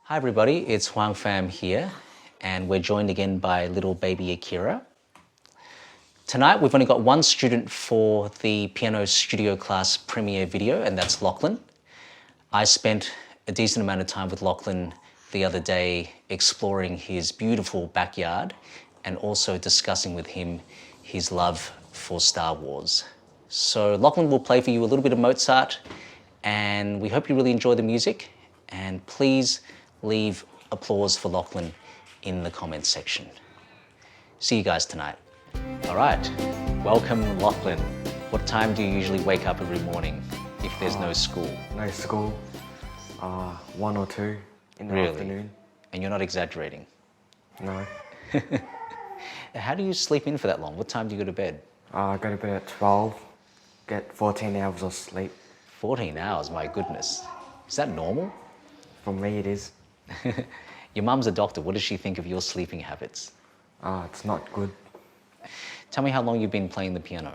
Hi everybody, it's Hoang fam here, and we're joined again by little baby Akira. Tonight we've only got one student for the piano studio class premiere video, and that's Lachlan. I spent a decent amount of time with Lachlan the other day exploring his beautiful backyard and also discussing with him his love for Star Wars. So Lachlan will play for you a little bit of Mozart, and we hope you really enjoy the music, and please leave applause for Lachlan in the comments section. See you guys tonight. All right, welcome Lachlan. What time do you usually wake up every morning if there's no school? No school, 1 or 2 in the afternoon. And you're not exaggerating? No. How do you sleep in for that long? What time do you go to bed? I go to bed at 12, get 14 hours of sleep. 14 hours, my goodness. Is that normal? For me it is. Your mum's a doctor. What does she think of your sleeping habits? It's not good. Tell me how long you've been playing the piano.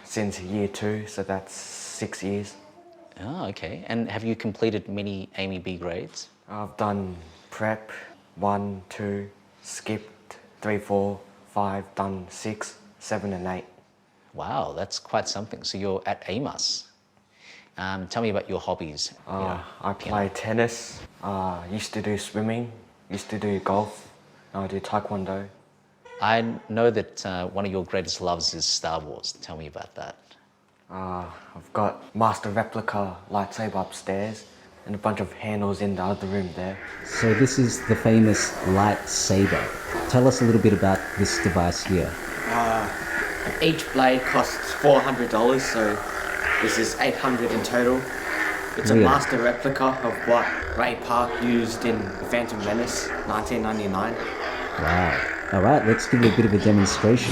Since year 2, so that's 6 years. Oh, okay. And have you completed many Amy B grades? I've done prep, 1, 2, skipped 3, 4, 5, done 6, 7 and 8. Wow, that's quite something. So you're at AMUS. Tell me about your hobbies. I play tennis, used to do swimming, used to do golf, I do taekwondo. I know that one of your greatest loves is Star Wars. Tell me about that. I've got master replica lightsaber upstairs and a bunch of handles in the other room there. So this is the famous lightsaber. Tell us a little bit about this device here. Each blade costs $400, so this is $800 in total. It's Really? a master replica of what Ray Park used in The Phantom Menace, 1999. Wow. All right, let's give you a bit of a demonstration.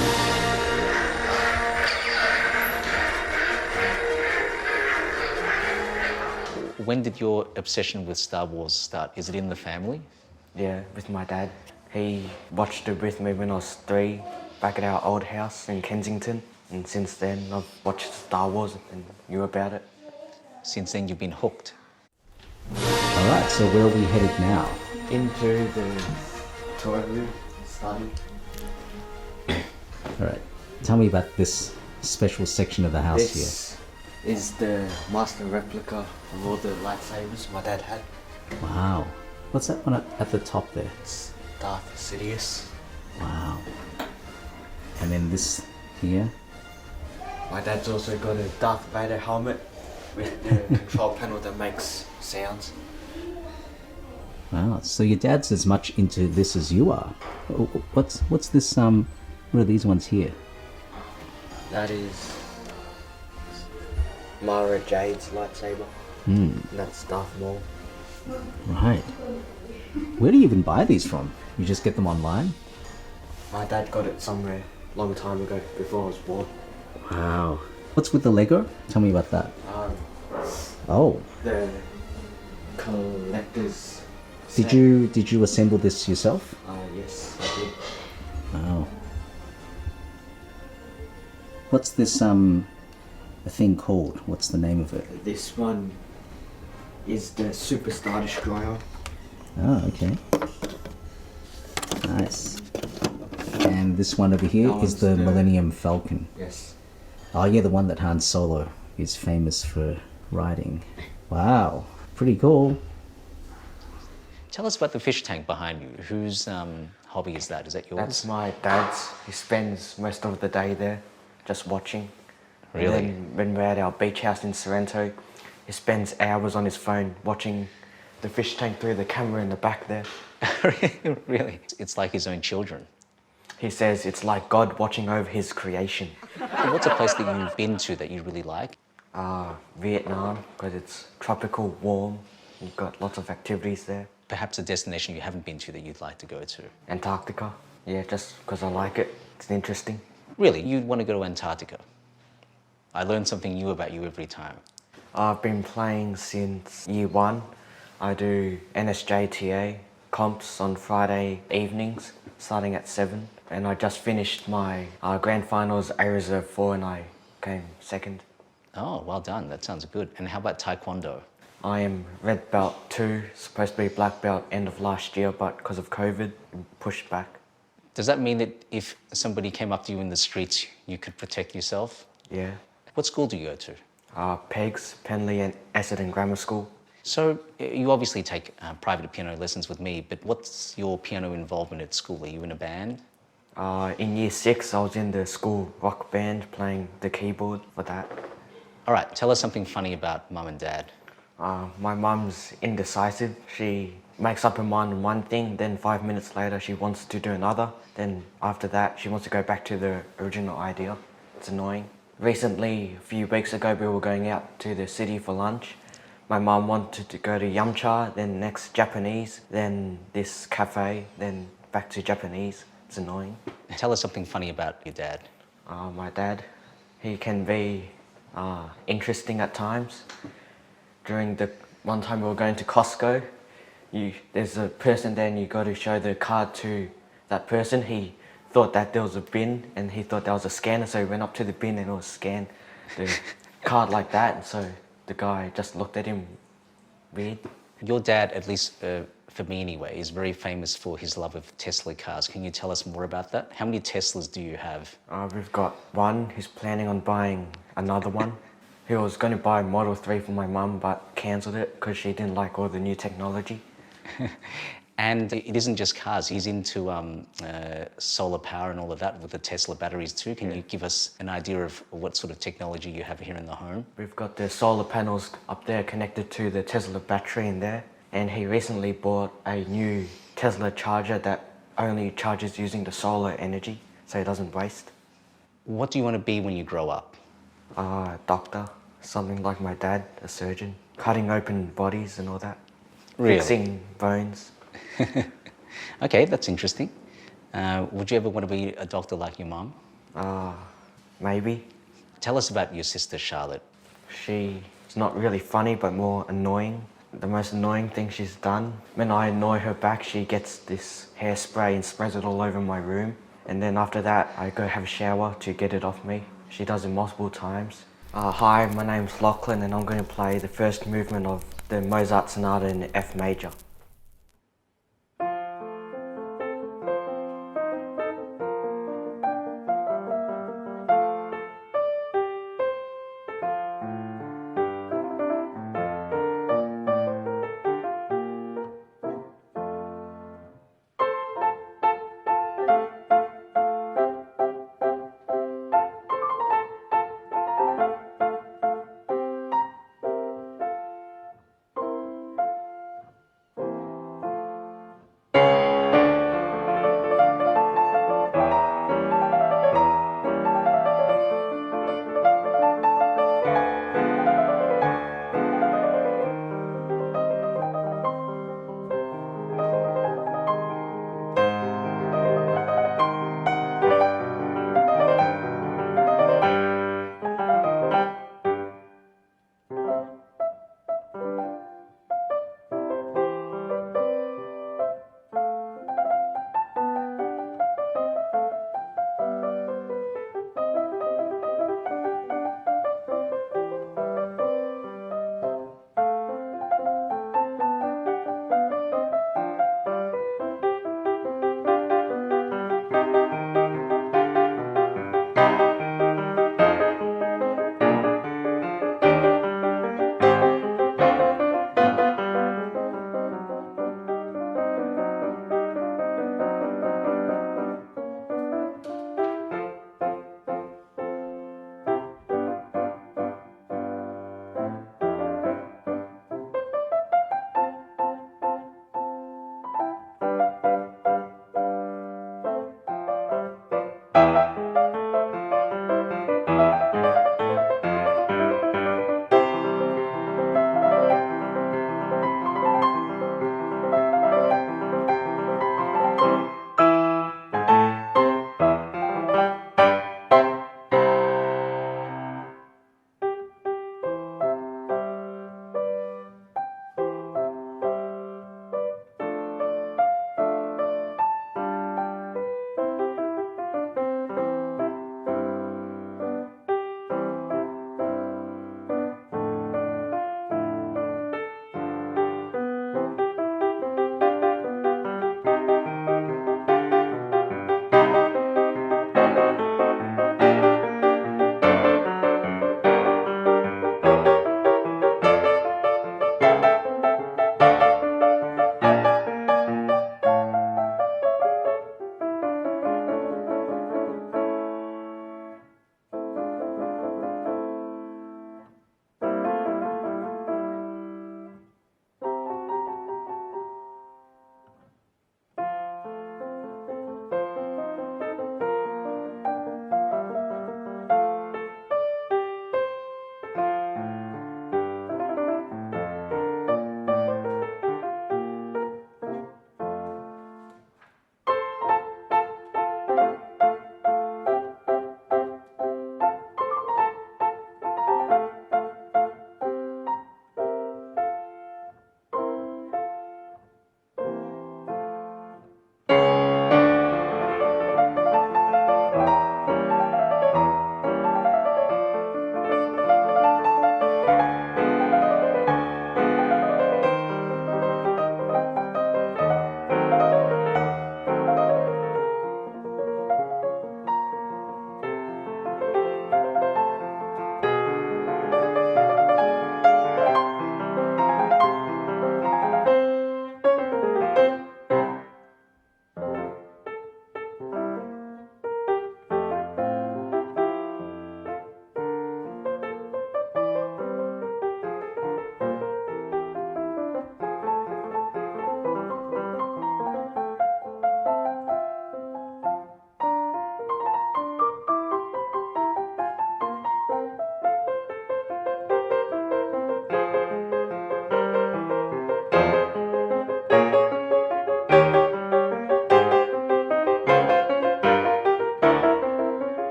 When did your obsession with Star Wars start? Is it in the family? Yeah, with my dad. He watched it with me when I was 3, back at our old house in Kensington. And since then, I've watched Star Wars and knew about it. Since then, you've been hooked. All right, so where are we headed now? Into the toy room, study. All right, tell me about this special section of the house This is the master replica of all the lightsabers my dad had. here. Wow. What's that one at the top there? It's Darth Sidious. Wow. And then this here. My dad's also got a Darth Vader helmet with the control panel that makes sounds. Wow. So your dad's as much into this as you are. What's this? What are these ones here? That is Mara Jade's lightsaber. Hmm. And that's Darth Maul. Right. Where do you even buy these from? You just get them online? My dad got it somewhere a long time ago before I was born. Wow. What's with the Lego? Tell me about that. Oh. The collector's Did you assemble this yourself? Yes, I did. Wow. What's this thing called? What's the name of it? This one is the Super Star Destroyer. Oh, okay. Nice. And this one over here That is one's the the- Millennium Falcon. Yes. Oh yeah, the one that Han Solo is famous for riding. Wow, pretty cool. Tell us about the fish tank behind you. Whose hobby is that? Is that yours? That's my dad's. He spends most of the day there, just watching. Really? And then when we're at our beach house in Sorrento, he spends hours on his phone watching the fish tank through the camera in the back there. Really? It's like his own children. He says it's like God watching over his creation. What's a place that you've been to that you really like? Vietnam, because it's tropical, warm. You've got lots of activities there. Perhaps a destination you haven't been to that you'd like to go to? Antarctica, yeah, just because I like it. It's interesting. Really? You'd want to go to Antarctica? I learn something new about you every time. I've been playing since year 1. I do NSJTA comps on Friday evenings, starting at 7. And I just finished my grand finals A Reserve 4 and I came second. Oh, well done. That sounds good. And how about Taekwondo? I am red belt 2, supposed to be black belt end of last year, but because of COVID, pushed back. Does that mean that if somebody came up to you in the streets, you could protect yourself? Yeah. What school do you go to? Pegs, Penley and Essendon Grammar School. So you obviously take private piano lessons with me, but what's your piano involvement at school? Are you in a band? In year 6, I was in the school rock band playing the keyboard for that. All right, tell us something funny about mum and dad. My mum's indecisive. She makes up her mind on one thing, then 5 minutes later she wants to do another. Then after that she wants to go back to the original idea. It's annoying. Recently, a few weeks ago, we were going out to the city for lunch. My mum wanted to go to Yumcha, then next Japanese, then this cafe, then back to Japanese. It's annoying. Tell us something funny about your dad. My dad, he can be interesting at times. During the one time we were going to Costco, there's a person there and you got to show the card to that person. He thought that there was a bin and he thought that was a scanner, so he went up to the bin and it was scanned the card like that, and so the guy just looked at him weird. Your dad, at least for me anyway, is very famous for his love of Tesla cars. Can you tell us more about that? How many Teslas do you have? We've got one. He's planning on buying another one. He was going to buy Model 3 for my mum, but cancelled it because she didn't like all the new technology. And it isn't just cars, he's into solar power and all of that with the Tesla batteries too. Can you give us an idea of what sort of technology you have here in the home? We've got the solar panels up there connected to the Tesla battery in there. And he recently bought a new Tesla charger that only charges using the solar energy, so it doesn't waste. What do you want to be when you grow up? Doctor, something like my dad, a surgeon, cutting open bodies and all that. Really? Fixing bones. Okay, that's interesting. Would you ever want to be a doctor like your mum? Maybe. Tell us about your sister Charlotte. She's not really funny, but more annoying. The most annoying thing she's done, when I annoy her back, she gets this hairspray and sprays it all over my room. And then after that, I go have a shower to get it off me. She does it multiple times. Hi, my name's Lachlan and I'm going to play the first movement of the Mozart Sonata in F major.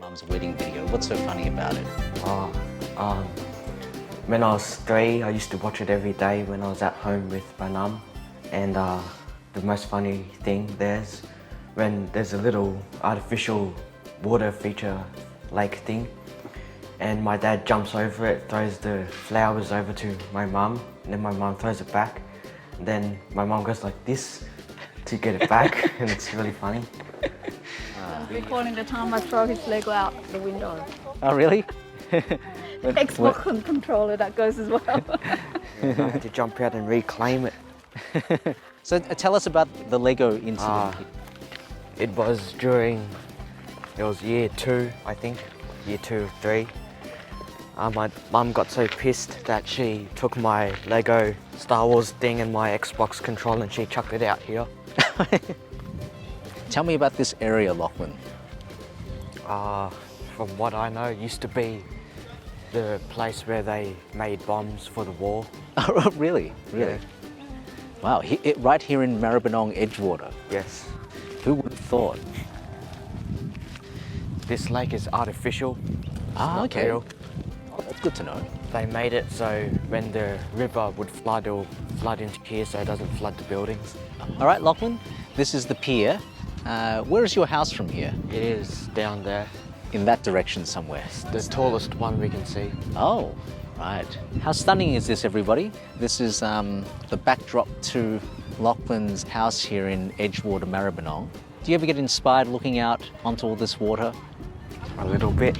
mum's wedding video. What's so funny about it? When I was 3, I used to watch it every day when I was at home with my mum. And the most funny thing there's when there's a little artificial water feature lake thing, and my dad jumps over it, throws the flowers over to my mum, and then my mum throws it back. And then my mum goes like this to get it back, and it's really funny. Recording the time I throw his Lego out the window. Oh, really? Xbox controller that goes as well. I had to jump out and reclaim it. So tell us about the Lego incident. It was during, it was year 2, I think, year 2 or 3. My mum got so pissed that she took my Lego Star Wars thing and my Xbox controller and she chucked it out here. Tell me about this area, Lachlan. From what I know, it used to be the place where they made bombs for the war. Oh, really? Really? Yeah. Wow, right here in Maribyrnong, Edgewater. Yes. Who would have thought? This lake is artificial. Ah, not okay. real. Oh, that's good to know. They made it so when the river would flood, it'll flood into here so it doesn't flood the buildings. All right, Lachlan, this is the pier. Where is your house from here? It is down there, In that direction somewhere. the tallest one we can see. Oh, right. How stunning is this, everybody? This is the backdrop to Lachlan's house here in Edgewater, Maribyrnong. Do you ever get inspired looking out onto all this water? A little bit.